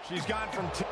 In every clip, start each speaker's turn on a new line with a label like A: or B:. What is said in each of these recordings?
A: She's gone from two.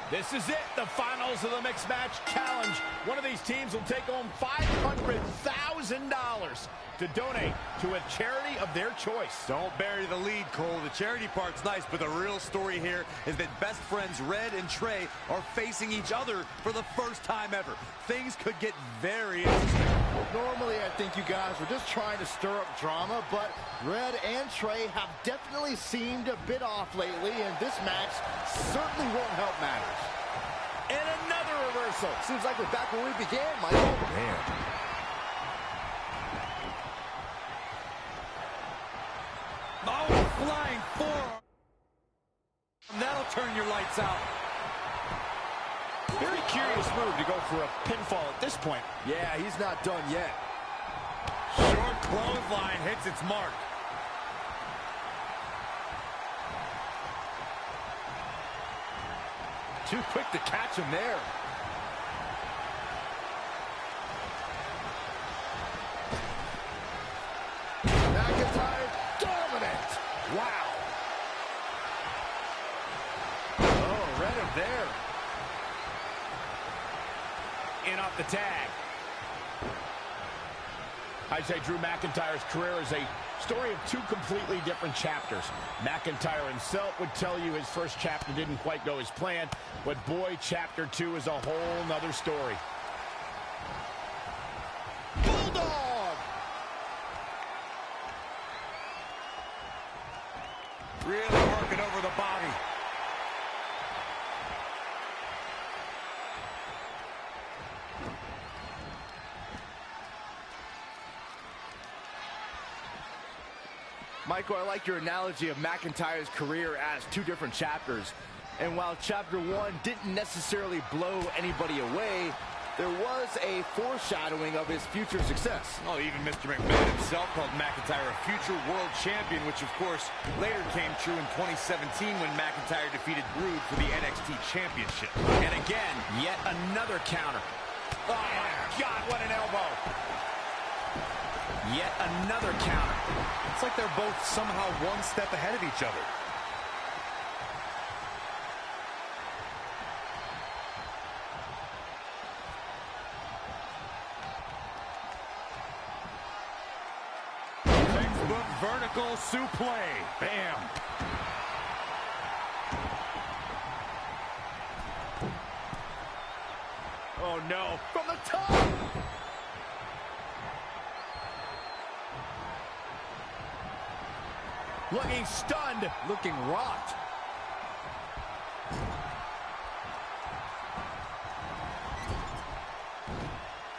A: This is it, the finals of the mixed match challenge. One of these teams will take home $500,000 to donate to a charity of their choice.
B: Don't bury the lead, Cole. The charity part's nice, but the real story here is that best friends Red and Trey are facing each other for the first time ever. Things could get very interesting.
C: Normally, I think you guys were just trying to stir up drama, but Red and Trey have definitely seemed a bit off lately, and this match certainly won't help matters.
A: And another reversal.
C: Seems like we're back where we began, Michael.
B: Man. Oh, flying forearm. That'll turn your lights out.
A: Very curious move to go for a pinfall at this point.
C: Yeah, he's not done yet.
B: Short clothesline hits its mark.
C: Too quick to catch him there. McIntyre dominant. Wow. Oh, read him there.
A: In off the tag. I'd say Drew McIntyre's career is a story of two completely different chapters. McIntyre himself would tell you his first chapter didn't quite go as planned, but boy, chapter 2 is a whole nother story.
C: Bulldog!
B: Really working over the body.
C: Michael, I like your analogy of McIntyre's career as two different chapters. And while chapter 1 didn't necessarily blow anybody away, there was a foreshadowing of his future success.
B: Oh, even Mr. McMahon himself called McIntyre a future world champion, which of course later came true in 2017 when McIntyre defeated Brood for the NXT Championship.
A: And again, yet another counter. Oh my God, what an elbow. Yet another counter.
B: It's like they're both somehow one step ahead of each other. Textbook vertical suplex. Bam.
C: Oh no, from the top!
A: Looking stunned.
C: Looking rocked.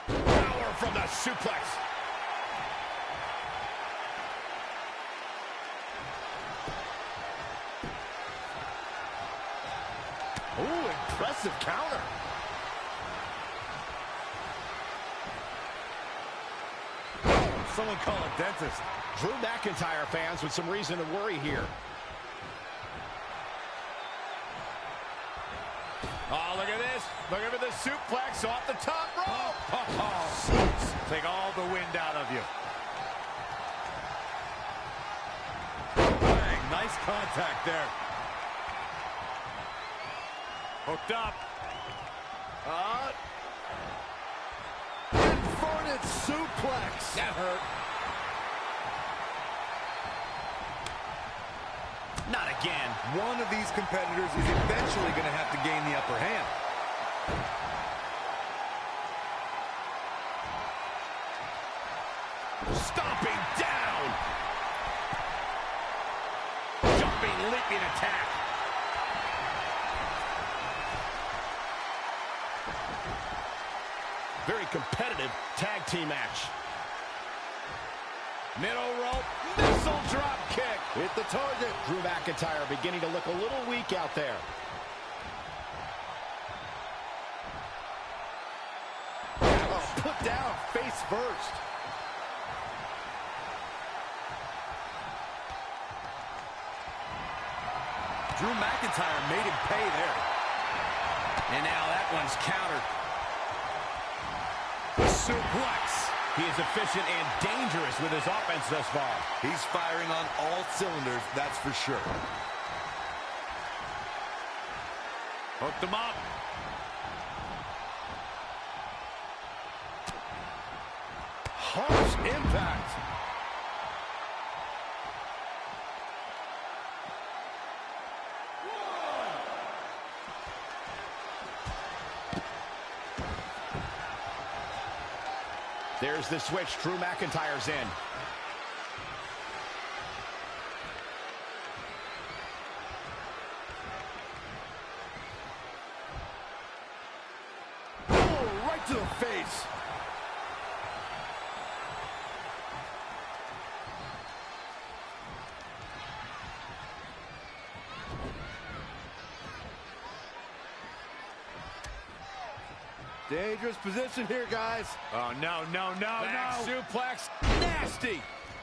A: Power from the suplex.
C: Ooh, impressive counter.
B: Someone call a dentist.
A: Drew McIntyre fans with some reason to worry here. Oh, look at this. Look at the suplex off the top rope.
B: Take all the wind out of you. Bang, nice contact there. Hooked up.
C: Inverted suplex.
A: That hurt. Not again.
B: One of these competitors is eventually going to have to gain the upper hand.
A: Stomping down. Jumping, leaping attack. Very competitive tag team match. Middle rope, missile drop kick.
C: Hit the target.
A: Drew McIntyre beginning to look a little weak out there.
C: Oh, put down face first.
B: Drew McIntyre made him pay there.
A: And now that one's countered.
B: Suplex.
A: He is efficient and dangerous with his offense thus far.
B: He's firing on all cylinders, that's for sure.
A: Hooked him up.
C: Harsh impact.
A: There's the switch. Drew McIntyre's in.
C: Oh, right to the face. Dangerous position here, guys.
A: Oh, no, no, no,
C: Back
A: no.
C: suplex. Nasty.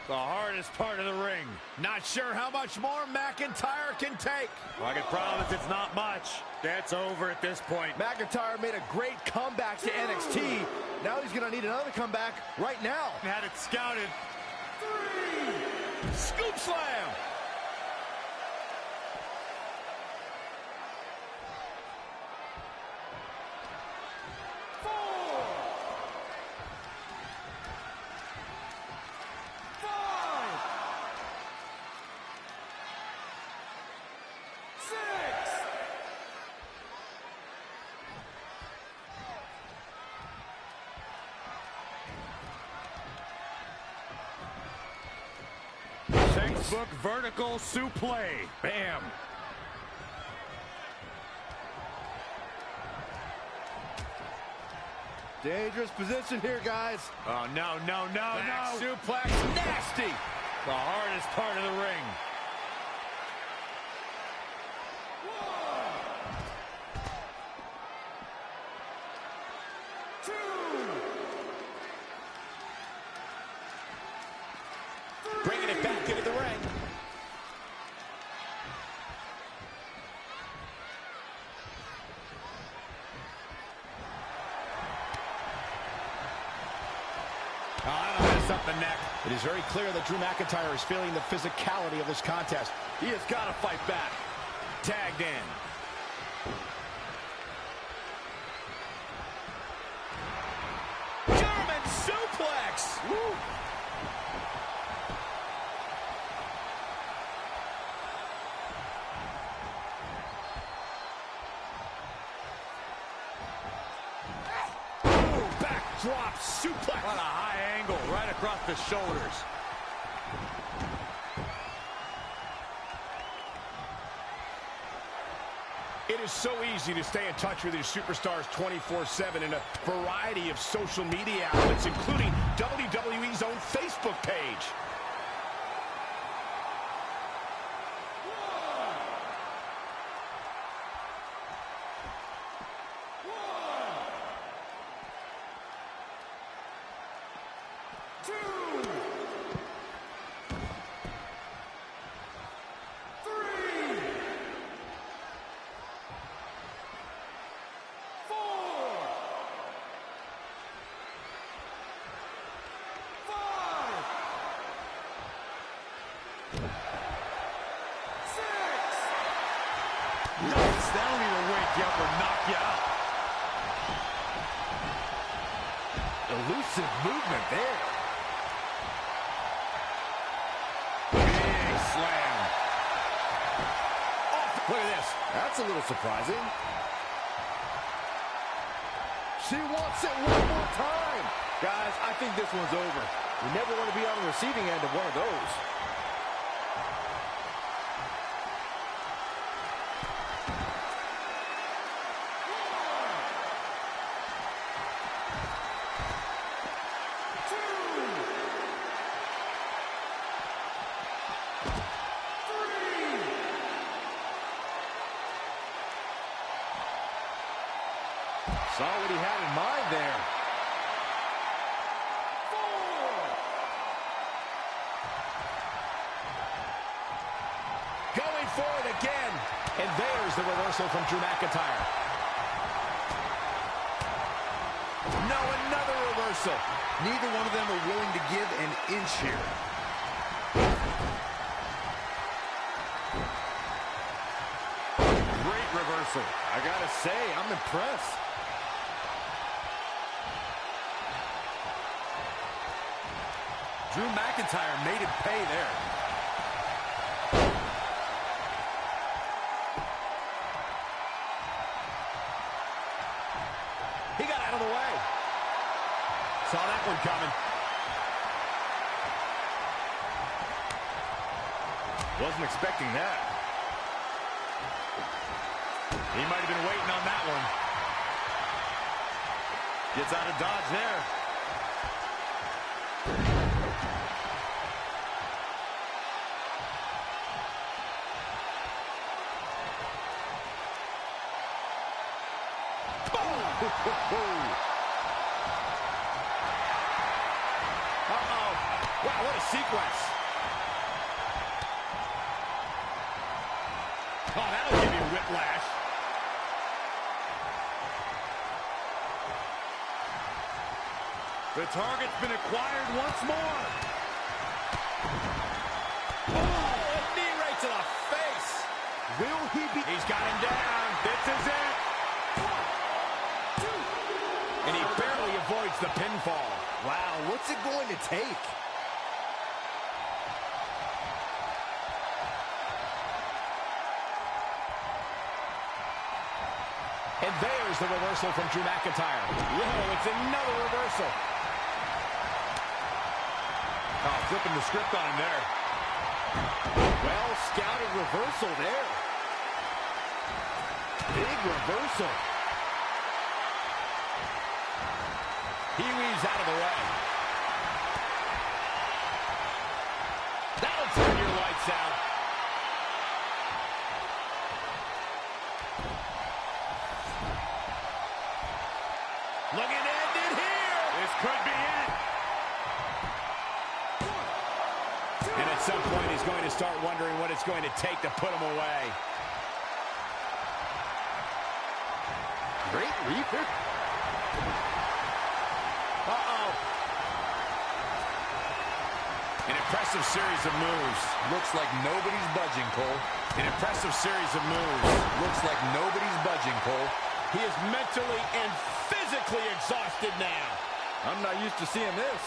A: The hardest part of the ring. Not sure how much more McIntyre can take.
B: Well, I can promise it's not much.
A: That's over at this point.
C: McIntyre made a great comeback to NXT. Now he's going to need another comeback right now.
B: Had it scouted.
C: 3. Scoop slam.
A: Textbook vertical suplex. Bam.
C: Dangerous position here, guys.
A: Oh, no, no, no,
C: Back
A: no.
C: suplex. Nasty.
A: The hardest part of the ring. Bringing it back into the ring. Oh, that'll mess up the neck. It is very clear that Drew McIntyre is feeling the physicality of this contest.
C: He has got to fight back.
A: Tagged in. German suplex. Woo. Backdrop suplex.
B: What a high angle right across the shoulders.
A: It is so easy to stay in touch with these superstars 24/7 in a variety of social media outlets, including WWE's own Facebook page.
B: Nice. That'll either wake you up or knock you out.
C: Elusive movement there.
A: Big slam. Oh, look at this.
C: That's a little surprising. She wants it one more time. Guys, I think this one's over. You never want to be on the receiving end of one of those. Saw what he had in mind there. 4. Going for it again.
A: And there's the reversal from Drew McIntyre.
B: No, another reversal. Neither one of them are willing to give an inch here. Great reversal.
C: I gotta say, I'm impressed.
B: Drew McIntyre made him pay there.
A: He got out of the way. Saw that one coming.
C: Wasn't expecting that.
B: He might have been waiting on that one. Gets out of dodge there.
A: Uh-oh. Wow, what a sequence. Oh, that'll give you whiplash.
B: The target's been acquired once more.
A: Oh, a knee right to the face.
C: Will he be?
A: He's got him down. This is it. And he barely avoids the pinfall.
C: Wow, what's it going to take?
A: And there's the reversal from Drew McIntyre. Whoa, it's another reversal.
B: Oh, flipping the script on him there.
C: Well scouted reversal there. Big reversal.
A: He weaves out of the way. That'll turn your lights out. Looking to end it here.
B: This could be it.
A: And at some point, he's going to start wondering what it's going to take to put him away.
C: Great reaper.
A: Uh-oh. An impressive series of moves.
B: Looks like nobody's budging, Cole.
A: An impressive series of moves.
B: Looks like nobody's budging, Cole.
A: He is mentally and physically exhausted now.
C: I'm not used to seeing this.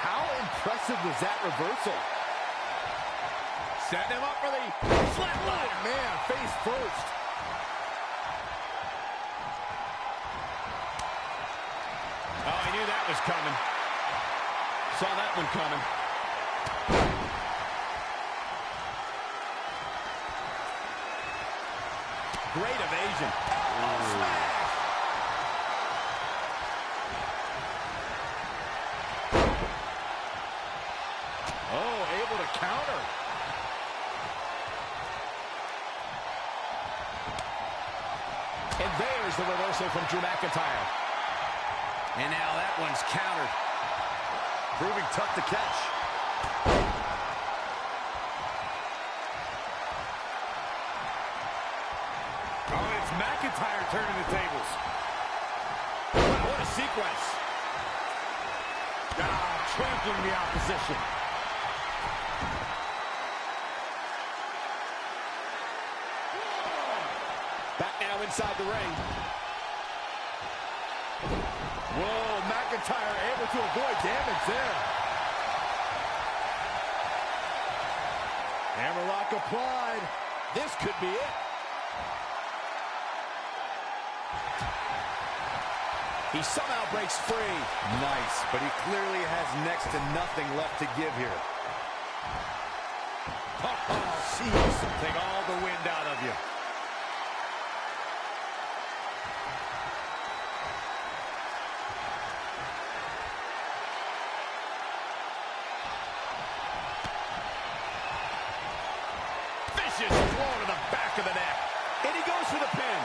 C: How impressive was that reversal?
A: Setting him up for the flatliner.
C: Oh, man, face first.
A: Oh, I knew that was coming. Saw that one coming. Great evasion. Oh, smash!
C: Oh, able to counter.
A: And there's the reversal from Drew McIntyre. And now that one's countered.
B: Proving tough to catch. Oh, it's McIntyre turning the tables.
A: Wow, what a sequence.
C: Trampling the opposition.
A: Back now inside the ring.
C: Whoa, McIntyre able to avoid damage there. Hammerlock applied.
A: This could be it. He somehow breaks free.
B: Nice, but he clearly has next to nothing left to give here.
C: Oh, jeez.
B: Take all the wind out of you.
A: Vicious blow to the back of the neck. And he goes for the pin.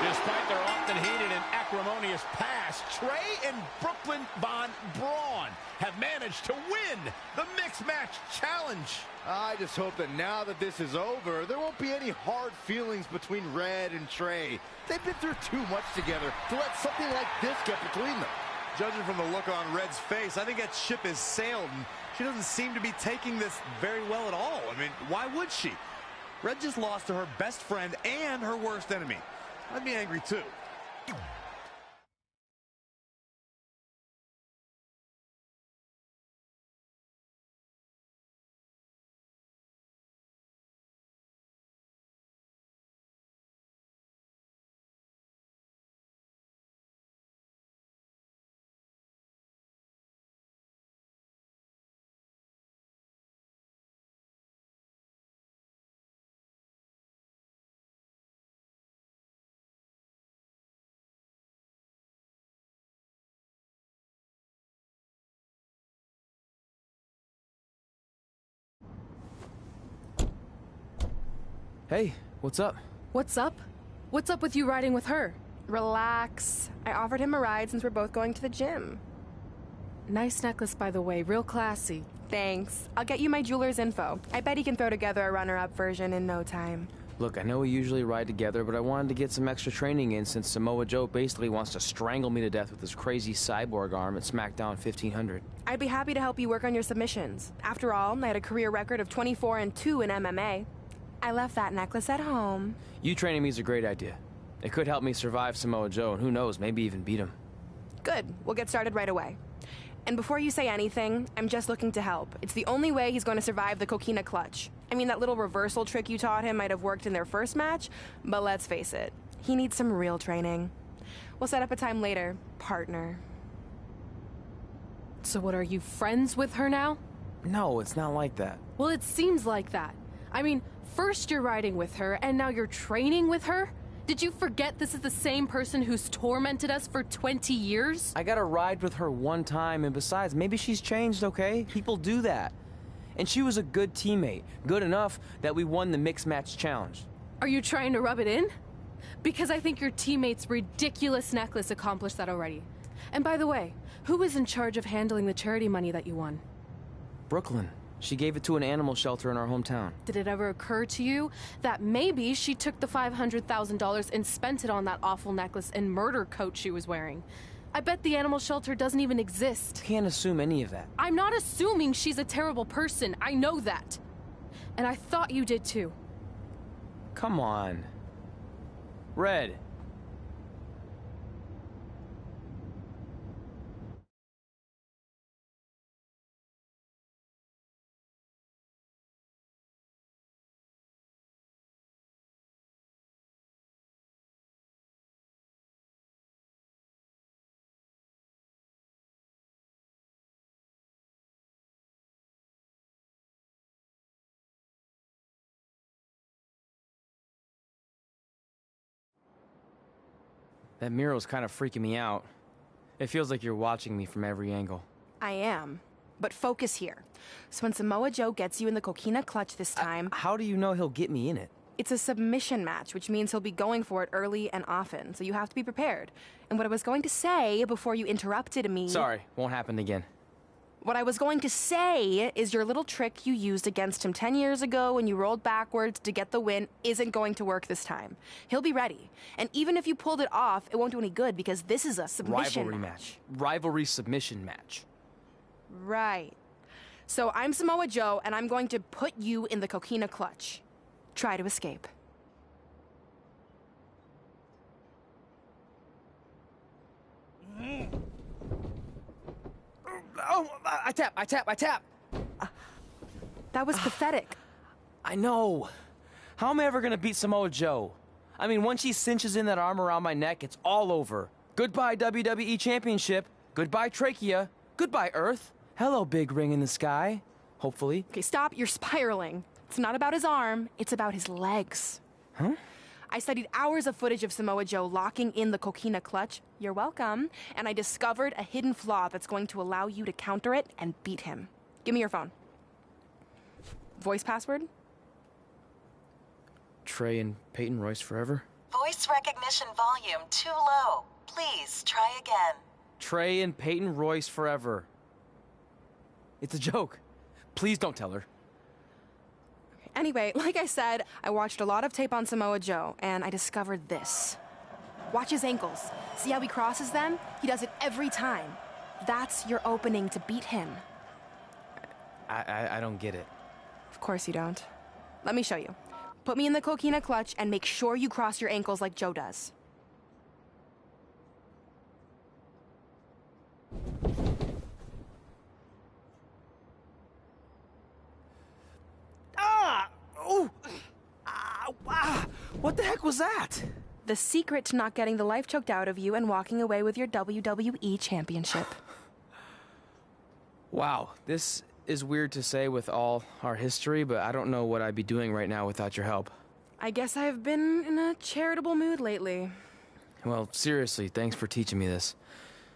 A: Despite right, they're often heated and acrimonious past. Trey and Brooklyn Von Braun have managed to win the Mixed Match Challenge.
C: I just hope that now that this is over, there won't be any hard feelings between Red and Trey. They've been through too much together to let something like this get between them.
B: Judging from the look on Red's face, I think that ship has sailed, and she doesn't seem to be taking this very well at all. I mean, why would she? Red just lost to her best friend and her worst enemy. I'd be angry too.
D: Hey, what's up?
E: What's up? What's up with you riding with her?
F: Relax. I offered him a ride since we're both going to the gym.
E: Nice necklace, by the way. Real classy.
F: Thanks. I'll get you my jeweler's info. I bet he can throw together a runner-up version in no time.
D: Look, I know we usually ride together, but I wanted to get some extra training in since Samoa Joe basically wants to strangle me to death with his crazy cyborg arm at SmackDown 1500.
F: I'd be happy to help you work on your submissions. After all, I had a career record of 24-2 in MMA. I left that necklace at home.
D: You training me is a great idea. It could help me survive Samoa Joe, and who knows, maybe even beat him.
F: Good. We'll get started right away. And before you say anything, I'm just looking to help. It's the only way he's going to survive the coquina clutch. I mean, that little reversal trick you taught him might have worked in their first match, but let's face it, he needs some real training. We'll set up a time later, partner.
E: So what, are you friends with her now?
D: No, it's not like that.
E: Well, it seems like that. I mean, first you're riding with her, and now you're training with her? Did you forget this is the same person who's tormented us for 20 years?
D: I got to ride with her one time, and besides, maybe she's changed, okay? People do that. And she was a good teammate. Good enough that we won the Mixed Match Challenge.
E: Are you trying to rub it in? Because I think your teammate's ridiculous necklace accomplished that already. And by the way, who was in charge of handling the charity money that you won?
D: Brooklyn. She gave it to an animal shelter in our hometown.
E: Did it ever occur to you that maybe she took the $500,000 and spent it on that awful necklace and murder coat she was wearing? I bet the animal shelter doesn't even exist.
D: Can't assume any of that.
E: I'm not assuming she's a terrible person. I know that. And I thought you did too.
D: Come on. Red. That mural's kind of freaking me out. It feels like you're watching me from every angle.
F: I am. But focus here. So when Samoa Joe gets you in the coquina clutch this time...
D: How do you know he'll get me in it?
F: It's a submission match, which means he'll be going for it early and often, so you have to be prepared. And what I was going to say before you interrupted me...
D: Sorry, won't happen again.
F: What I was going to say is your little trick you used against him 10 years ago when you rolled backwards to get the win isn't going to work this time. He'll be ready. And even if you pulled it off, it won't do any good because this is a submission
D: Rivalry match. Rivalry submission match.
F: Right. So I'm Samoa Joe, and I'm going to put you in the coquina clutch. Try to escape.
D: Oh, I tap.
F: That was pathetic.
D: I know. How am I ever gonna beat Samoa Joe? I mean, once she cinches in that arm around my neck, it's all over. Goodbye, WWE Championship. Goodbye, Trachea. Goodbye, Earth. Hello, big ring in the sky. Hopefully.
F: Okay, stop. You're spiraling. It's not about his arm. It's about his legs.
D: Huh?
F: I studied hours of footage of Samoa Joe locking in the coquina clutch. You're welcome. And I discovered a hidden flaw that's going to allow you to counter it and beat him. Give me your phone. Voice password?
D: Trey and Peyton Royce forever?
G: Voice recognition volume too low. Please try again.
D: Trey and Peyton Royce forever. It's a joke. Please don't tell her.
F: Anyway, like I said, I watched a lot of tape on Samoa Joe, and I discovered this. Watch his ankles. See how he crosses them? He does it every time. That's your opening to beat him.
D: I don't get it.
F: Of course you don't. Let me show you. Put me in the coquina clutch and make sure you cross your ankles like Joe does.
D: What the heck was that?
F: The secret to not getting the life choked out of you and walking away with your WWE championship.
D: Wow, this is weird to say with all our history, but I don't know what I'd be doing right now without your help.
F: I guess I've been in a charitable mood lately.
D: Well, seriously, thanks for teaching me this.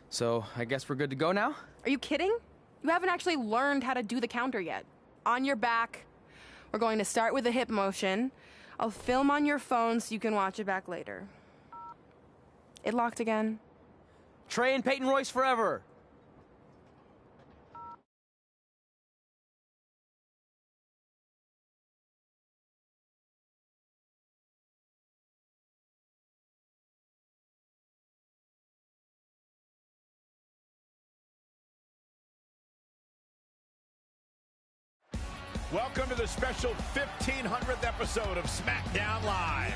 D: So, I guess we're good to go now?
F: Are you kidding? You haven't actually learned how to do the counter yet. On your back. We're going to start with a hip motion. I'll film on your phone so you can watch it back later. It locked again.
D: Trey and Peyton Royce forever!
A: Welcome to the special 1500th episode of SmackDown Live.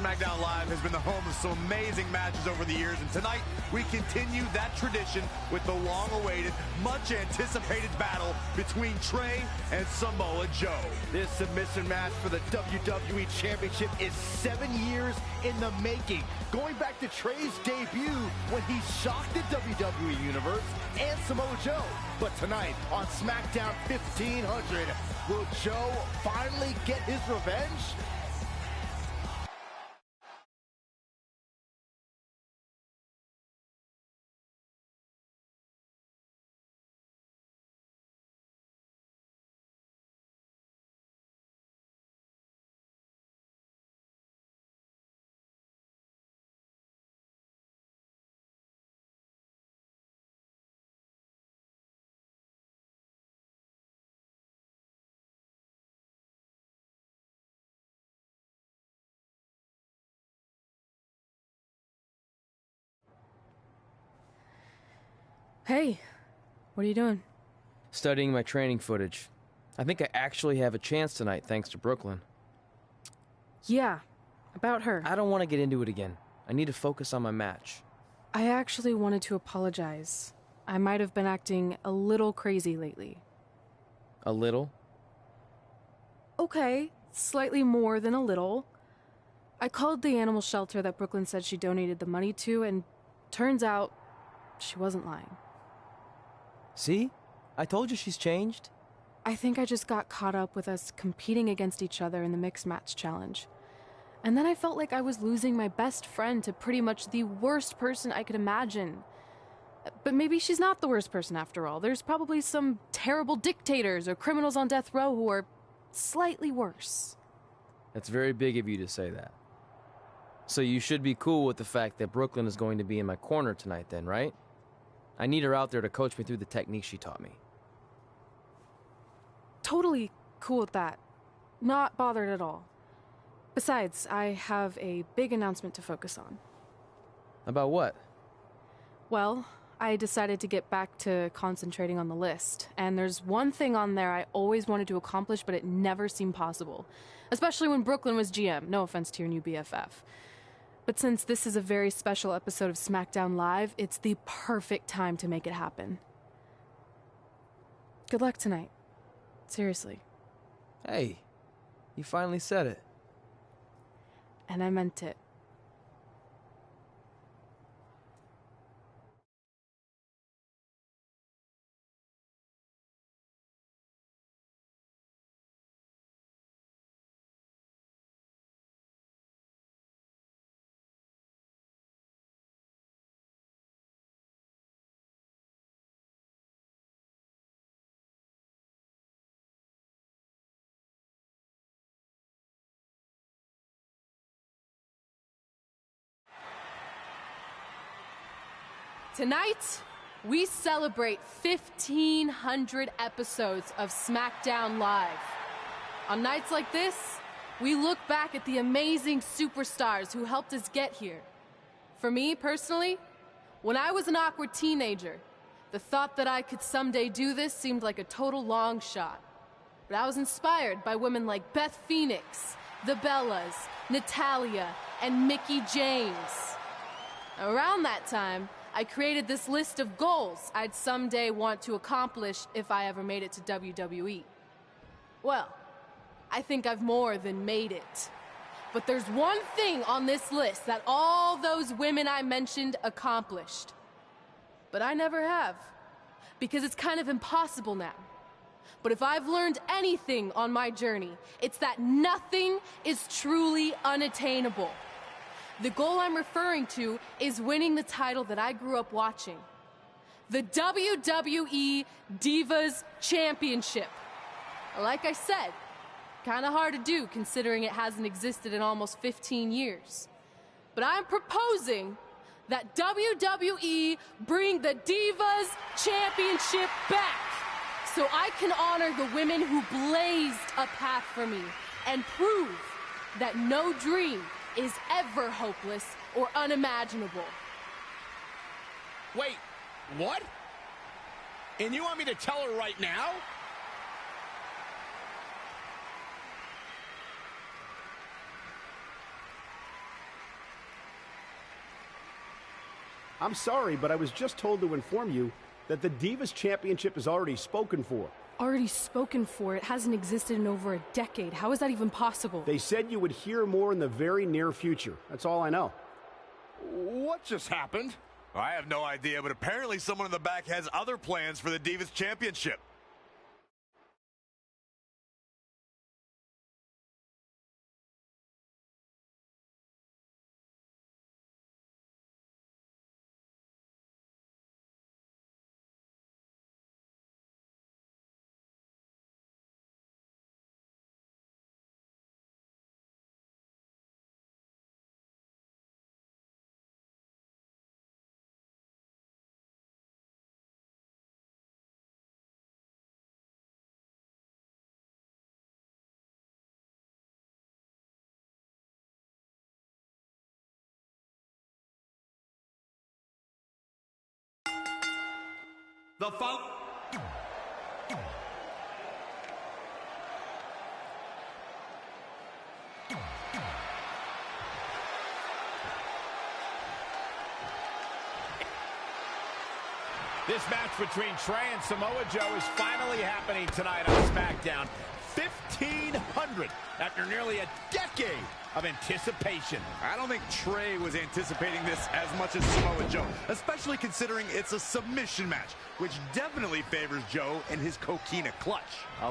B: SmackDown Live has been the home of some amazing matches over the years, and tonight we continue that tradition with the long-awaited, much-anticipated battle between Trey and Samoa Joe.
C: This submission match for the WWE Championship is 7 years in the making, going back to Trey's debut when he shocked the WWE Universe and Samoa Joe. But tonight on SmackDown 1500, will Joe finally get his revenge?
E: Hey, what are you doing?
D: Studying my training footage. I think I actually have a chance tonight thanks to Brooklyn.
E: Yeah, about her.
D: I don't want to get into it again. I need to focus on my match.
E: I actually wanted to apologize. I might have been acting a little crazy lately.
D: A little?
E: Okay, slightly more than a little. I called the animal shelter that Brooklyn said she donated the money to, and turns out she wasn't lying.
D: See? I told you she's changed.
E: I think I just got caught up with us competing against each other in the mixed match challenge. And then I felt like I was losing my best friend to pretty much the worst person I could imagine. But maybe she's not the worst person after all. There's probably some terrible dictators or criminals on death row who are slightly worse.
D: That's very big of you to say that. So you should be cool with the fact that Brooklyn is going to be in my corner tonight then, right? I need her out there to coach me through the technique she taught me.
E: Totally cool with that. Not bothered at all. Besides, I have a big announcement to focus on.
D: About what?
E: Well, I decided to get back to concentrating on the list, and there's one thing on there I always wanted to accomplish, but it never seemed possible. Especially when Brooklyn was GM. No offense to your new BFF. But since this is a very special episode of SmackDown Live, it's the perfect time to make it happen. Good luck tonight. Seriously.
D: Hey, you finally said it.
E: And I meant it. Tonight, we celebrate 1,500 episodes of SmackDown Live. On nights like this, we look back at the amazing superstars who helped us get here. For me, personally, when I was an awkward teenager, the thought that I could someday do this seemed like a total long shot. But I was inspired by women like Beth Phoenix, the Bellas, Natalia, and Mickie James. Around that time, I created this list of goals I'd someday want to accomplish if I ever made it to WWE. Well, I think I've more than made it. But there's one thing on this list that all those women I mentioned accomplished. But I never have, because it's kind of impossible now. But if I've learned anything on my journey, it's that nothing is truly unattainable. The goal I'm referring to is winning the title that I grew up watching. The WWE Divas Championship. Like I said, kind of hard to do considering it hasn't existed in almost 15 years. But I'm proposing that WWE bring the Divas Championship back so I can honor the women who blazed a path for me and prove that no dream is ever hopeless or unimaginable.
A: Wait, what? And you want me to tell her right now?
H: I'm sorry, but I was just told to inform you that the Divas Championship is already spoken for.
E: Already spoken for? It hasn't existed in over a decade. How is that even possible?
H: They said you would hear more in the very near future. That's all I know.
A: What just happened?
B: I have no idea, but apparently someone in the back has other plans for the Divas Championship.
I: The foul.
A: This match between Trey and Samoa Joe is finally happening tonight on SmackDown. 1,500 after nearly a decade of anticipation.
B: I don't think Trey was anticipating this as much as Samoa Joe, especially considering it's a submission match, which definitely favors Joe and his coquina clutch.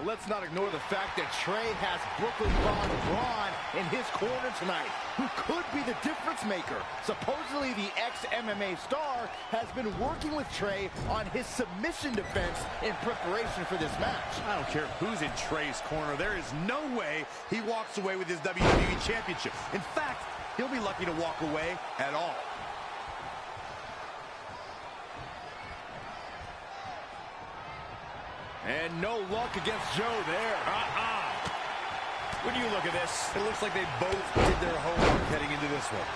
C: Let's not ignore the fact that Trey has Brooklyn Von Braun in his corner tonight, who could be the difference maker. Supposedly, the ex-MMA star has been working with Trey on his submission defense in preparation for this match.
B: I don't care who's in Trey's corner. There is no way he walks away with his WWE Championship. In fact, he'll be lucky to walk away at all.
C: And no luck against Joe there.
A: When you look at this,
B: It looks like they both did their homework heading into this one.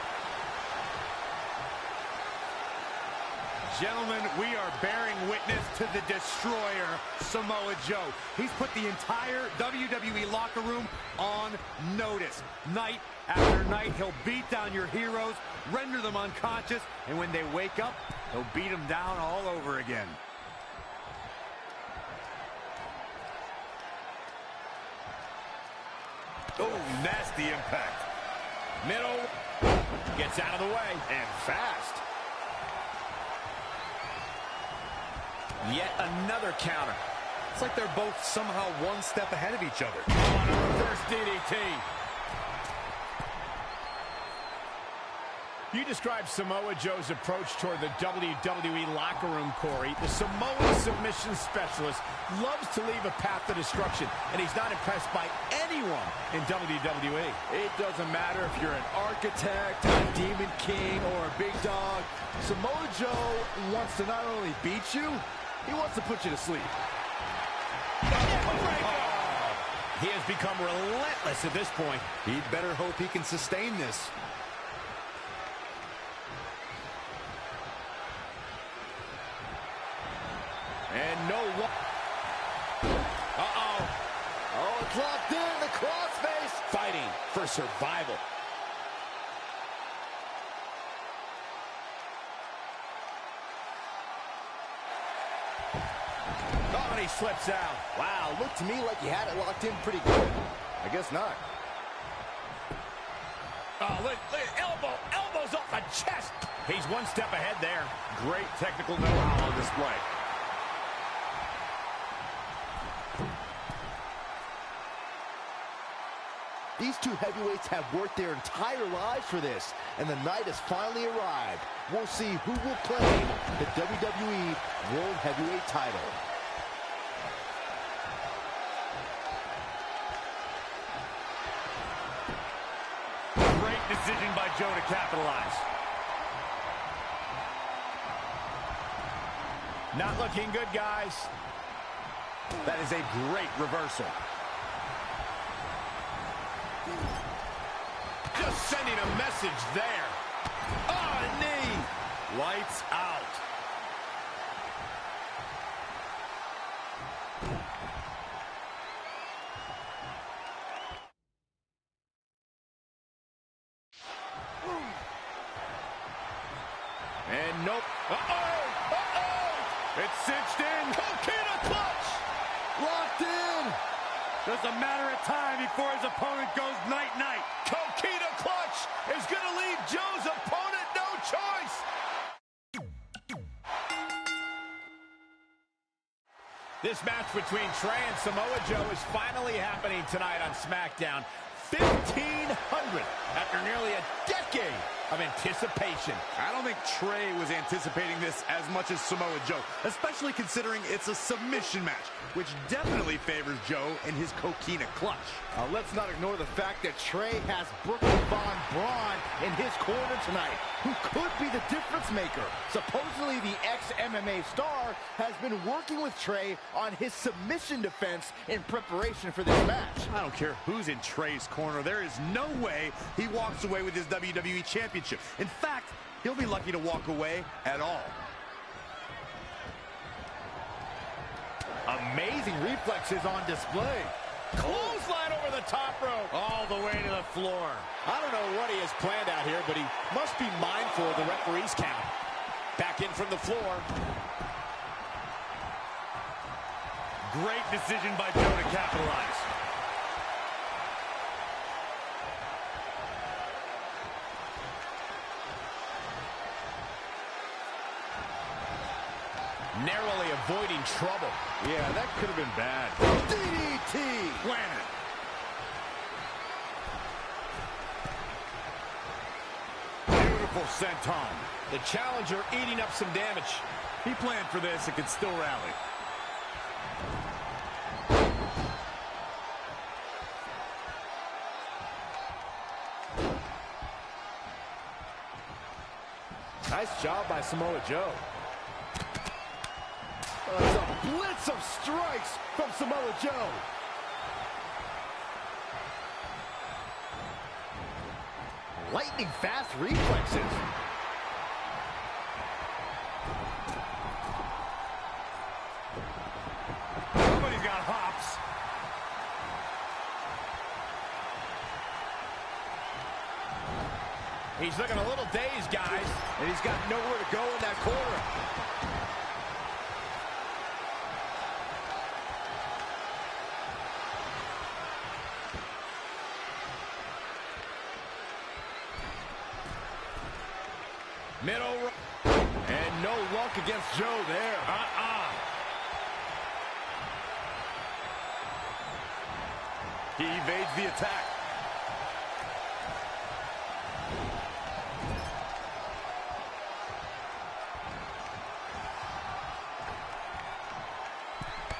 B: Gentlemen, we are bearing witness to the destroyer, Samoa Joe. He's put the entire WWE locker room on notice. Night after night, he'll beat down your heroes, render them unconscious, and when they wake up, he'll beat them down all over again. Oh, nasty impact.
A: middle, gets out of the way, and fast. Yet another counter.
B: It's like they're both somehow one step ahead of each other.
A: On a reverse DDT. You described Samoa Joe's approach toward the WWE locker room, Corey. The Samoan submission specialist loves to leave a path to destruction, and he's not impressed by any
B: anyone in WWE.
C: It doesn't matter if you're an architect, a demon king, or a big dog. Samoa Joe wants to not only beat you, he wants to put you to sleep.
A: He has become relentless at this point.
B: He'd better hope he can sustain this.
C: And no one. Uh-oh. Oh, it's locked in. The crossface.
A: Fighting for survival.
C: Oh, and he slips out. Wow, looked to me like he had it locked in pretty good. I guess not.
A: Oh, look, elbows off the chest. He's one step ahead there.
B: Great technical know-how on display.
C: These two heavyweights have worked their entire lives for this, and the night has finally arrived. We'll see who will claim the WWE World Heavyweight title.
B: Great decision by Joe to capitalize.
A: Not looking good, guys.
B: That is a great reversal.
A: Just sending a message there. Oh, a knee.
B: Lights out.
A: And nope.
B: It's cinched in.
A: Coquina clutch.
C: Locked in.
B: Just a matter of time before his opponent goes night-night.
A: Coquina clutch is going to leave Joe's opponent no choice. This match between Trey and Samoa Joe is finally happening tonight on SmackDown. 1,500 after nearly a decade of anticipation.
B: I don't think Trey was anticipating this as much as Samoa Joe, especially considering it's a submission match, which definitely favors Joe in his Coquina clutch.
C: Let's not ignore the fact that Trey has Brooklyn Von Braun in his corner tonight, who could be the difference maker. Supposedly, the ex-MMA star has been working with Trey on his submission defense in preparation for this match.
B: I don't care who's in Trey's corner. There is no way he walks away with his WWE Championship. In fact, he'll be lucky to walk away at all.
C: Amazing reflexes on display.
A: Clothesline over the top rope.
C: All the way to the floor.
A: I don't know what he has planned out here, but he must be mindful of the referee's count. Back in from the floor.
B: Great decision by Joe to capitalize.
A: Narrowly avoiding trouble.
B: Yeah, that could have been bad.
C: DDT.
B: Planet. Beautiful senton.
A: The challenger eating up some damage.
B: He planned for this and could still rally.
C: Nice job by Samoa Joe. It's a blitz of strikes from Samoa Joe. Lightning fast reflexes.
B: Somebody's got hops.
A: He's looking a little dazed, guys.
C: And he's got nowhere to go in that corner.
A: Middle row.
C: And no luck against Joe there.
B: He evades the attack.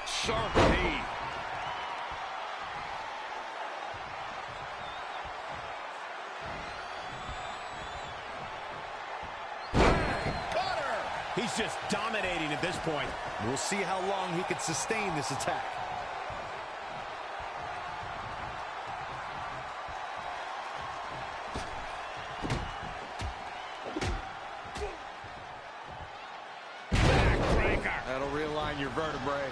B: Sharp knee.
A: He's just dominating at this point.
B: We'll see how long he can sustain this attack.
A: Backbreaker.
B: That'll realign your vertebrae.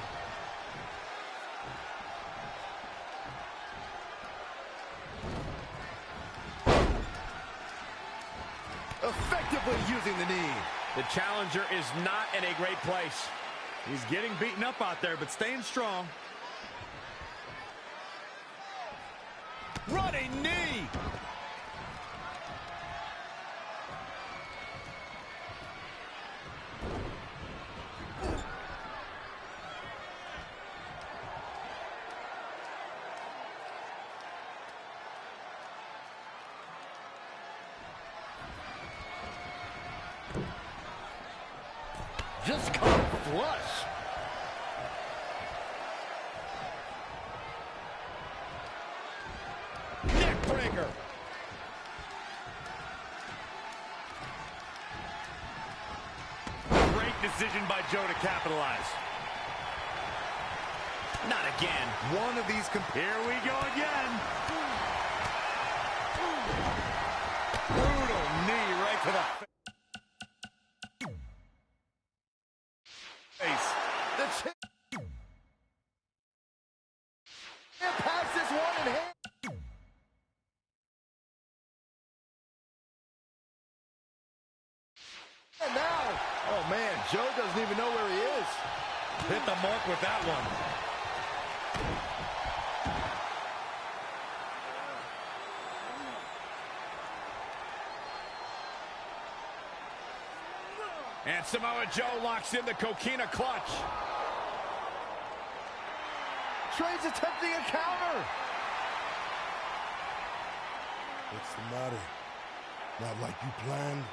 B: Effectively using the knee.
A: The challenger is not in a great place.
B: He's getting beaten up out there, but staying strong.
A: Running knee.
C: Just caught flush.
A: Neck breaker.
B: Great decision by Joe to capitalize.
A: Not again.
B: One of these. Here we go again. Brutal knee right to the face.
C: The champ has this one in hand. And now, oh man, Joe doesn't even know where he is.
B: Hit the mark with that one.
A: And Samoa Joe locks in the Coquina clutch.
C: Trey's attempting a counter.
J: What's the matter? Not like you planned?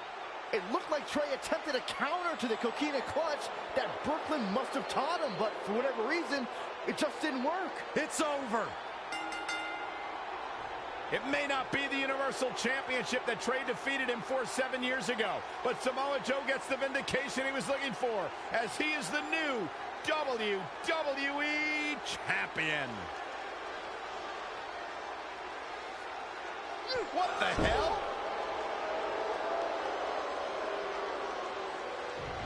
C: It looked like Trey attempted a counter to the Coquina clutch that Brooklyn must have taught him, but for whatever reason, it just didn't work.
B: It's over.
A: It may not be the Universal Championship that Trey defeated him for 7 years ago, but Samoa Joe gets the vindication he was looking for, as he is the new WWE Champion. What the hell?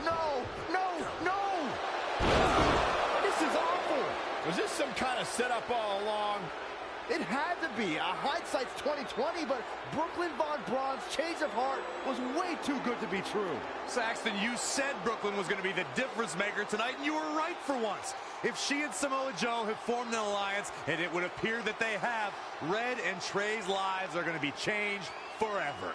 C: No, no, no! This is awful!
A: Was this some kind of setup all along?
C: It had to be. Hindsight's 20/20, but Brooklyn Von Braun's change of heart was way too good to be true.
B: Saxton, you said Brooklyn was going to be the difference maker tonight, and you were right for once. If she and Samoa Joe have formed an alliance, and it would appear that they have, Red and Trey's lives are going to be changed forever.